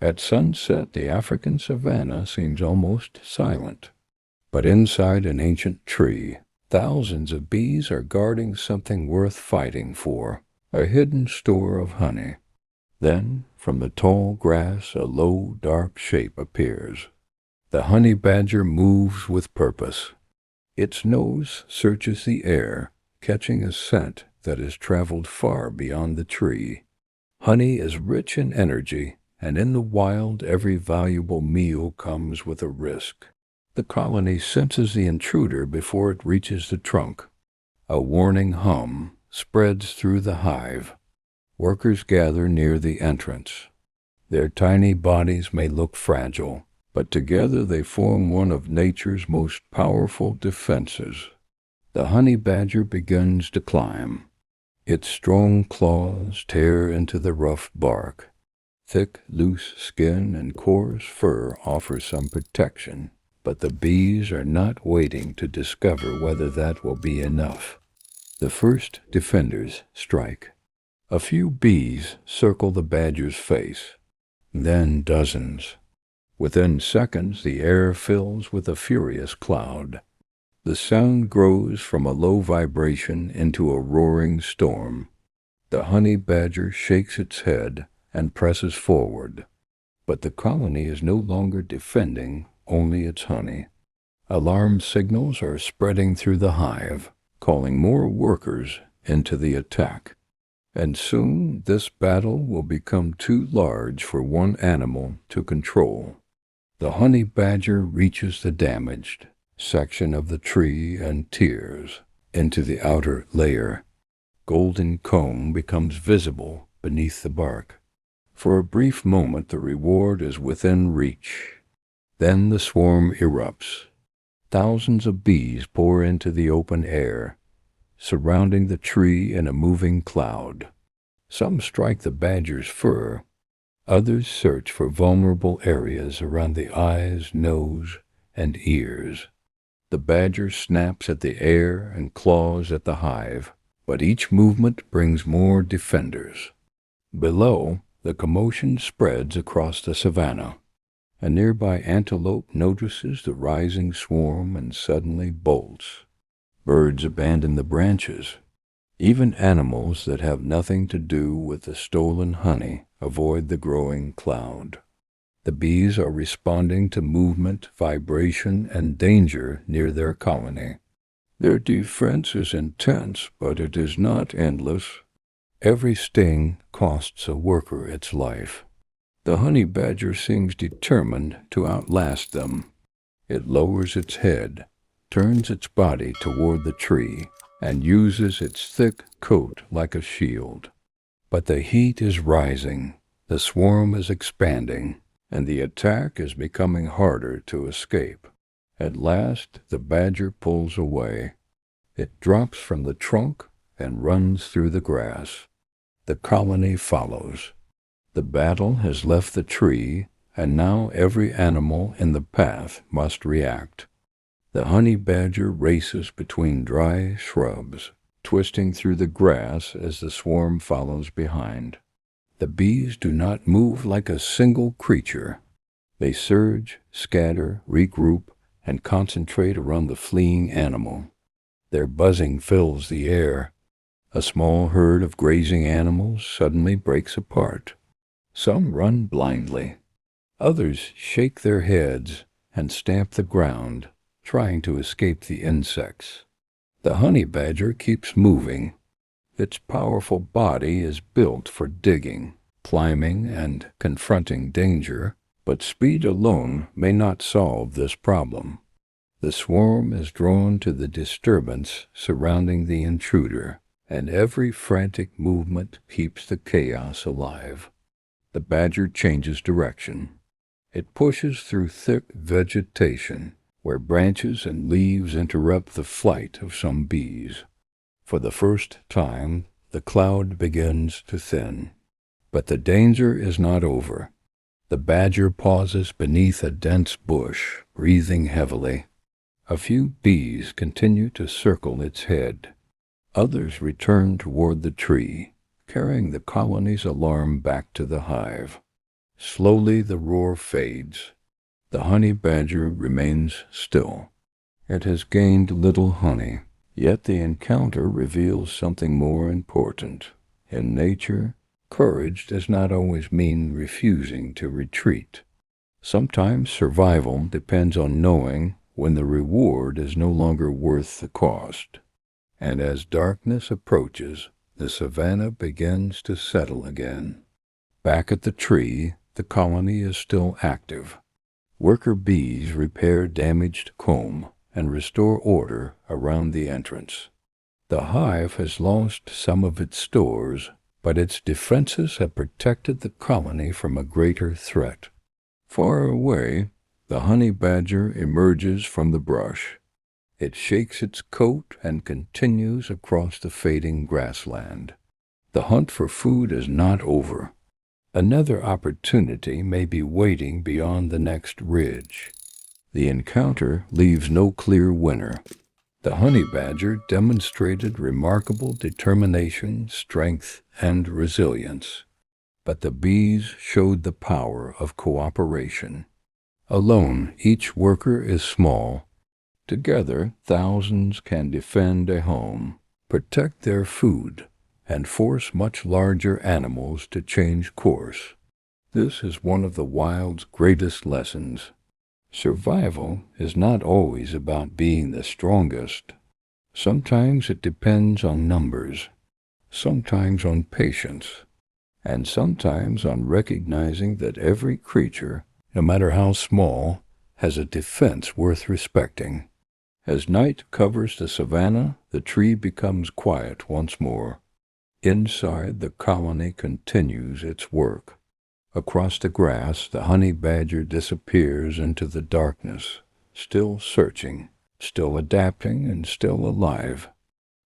At sunset, the African savanna seems almost silent. But inside an ancient tree, thousands of bees are guarding something worth fighting for, a hidden store of honey. Then, from the tall grass, a low, dark shape appears. The honey badger moves with purpose. Its nose searches the air, catching a scent that has traveled far beyond the tree. Honey is rich in energy, and in the wild every valuable meal comes with a risk. The colony senses the intruder before it reaches the trunk. A warning hum spreads through the hive. Workers gather near the entrance. Their tiny bodies may look fragile, but together they form one of nature's most powerful defenses. The honey badger begins to climb. Its strong claws tear into the rough bark. Thick, loose skin and coarse fur offer some protection, but the bees are not waiting to discover whether that will be enough. The first defenders strike. A few bees circle the badger's face, then dozens. Within seconds, the air fills with a furious cloud. The sound grows from a low vibration into a roaring storm. The honey badger shakes its head and presses forward. But the colony is no longer defending only its honey. Alarm signals are spreading through the hive, calling more workers into the attack. And soon this battle will become too large for one animal to control. The honey badger reaches the damaged section of the tree and tears into the outer layer. Golden comb becomes visible beneath the bark. For a brief moment the reward is within reach. Then the swarm erupts. Thousands of bees pour into the open air, surrounding the tree in a moving cloud. Some strike the badger's fur. Others search for vulnerable areas around the eyes, nose, and ears. The badger snaps at the air and claws at the hive, but each movement brings more defenders. Below, the commotion spreads across the savanna. A nearby antelope notices the rising swarm and suddenly bolts. Birds abandon the branches. Even animals that have nothing to do with the stolen honey avoid the growing cloud. The bees are responding to movement, vibration, and danger near their colony. Their defense is intense, but it is not endless. Every sting costs a worker its life. The honey badger seems determined to outlast them. It lowers its head, turns its body toward the tree, and uses its thick coat like a shield. But the heat is rising, the swarm is expanding, and the attack is becoming harder to escape. At last, the badger pulls away. It drops from the trunk and runs through the grass. The colony follows. The battle has left the tree, and now every animal in the path must react. The honey badger races between dry shrubs, twisting through the grass as the swarm follows behind. The bees do not move like a single creature. They surge, scatter, regroup, and concentrate around the fleeing animal. Their buzzing fills the air. A small herd of grazing animals suddenly breaks apart. Some run blindly. Others shake their heads and stamp the ground, trying to escape the insects. The honey badger keeps moving. Its powerful body is built for digging, climbing, and confronting danger, but speed alone may not solve this problem. The swarm is drawn to the disturbance surrounding the intruder, and every frantic movement keeps the chaos alive. The badger changes direction. It pushes through thick vegetation, where branches and leaves interrupt the flight of some bees. For the first time, the cloud begins to thin. But the danger is not over. The badger pauses beneath a dense bush, breathing heavily. A few bees continue to circle its head. Others return toward the tree, carrying the colony's alarm back to the hive. Slowly the roar fades. The honey badger remains still. It has gained little honey, yet the encounter reveals something more important. In nature, courage does not always mean refusing to retreat. Sometimes survival depends on knowing when the reward is no longer worth the cost. And as darkness approaches, the savanna begins to settle again. Back at the tree, the colony is still active. Worker bees repair damaged comb and restore order around the entrance. The hive has lost some of its stores, but its defenses have protected the colony from a greater threat. Far away, the honey badger emerges from the brush. It shakes its coat and continues across the fading grassland. The hunt for food is not over. Another opportunity may be waiting beyond the next ridge. The encounter leaves no clear winner. The honey badger demonstrated remarkable determination, strength, and resilience. But the bees showed the power of cooperation. Alone, each worker is small. Together, thousands can defend a home, protect their food, and force much larger animals to change course. This is one of the wild's greatest lessons. Survival is not always about being the strongest. Sometimes it depends on numbers, sometimes on patience, and sometimes on recognizing that every creature, no matter how small, has a defense worth respecting. As night covers the savanna, the tree becomes quiet once more. Inside, the colony continues its work. Across the grass, the honey badger disappears into the darkness, still searching, still adapting, and still alive.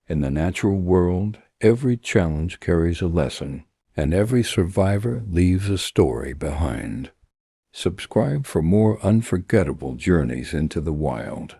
In the natural world, every challenge carries a lesson, and every survivor leaves a story behind. Subscribe for more unforgettable journeys into the wild.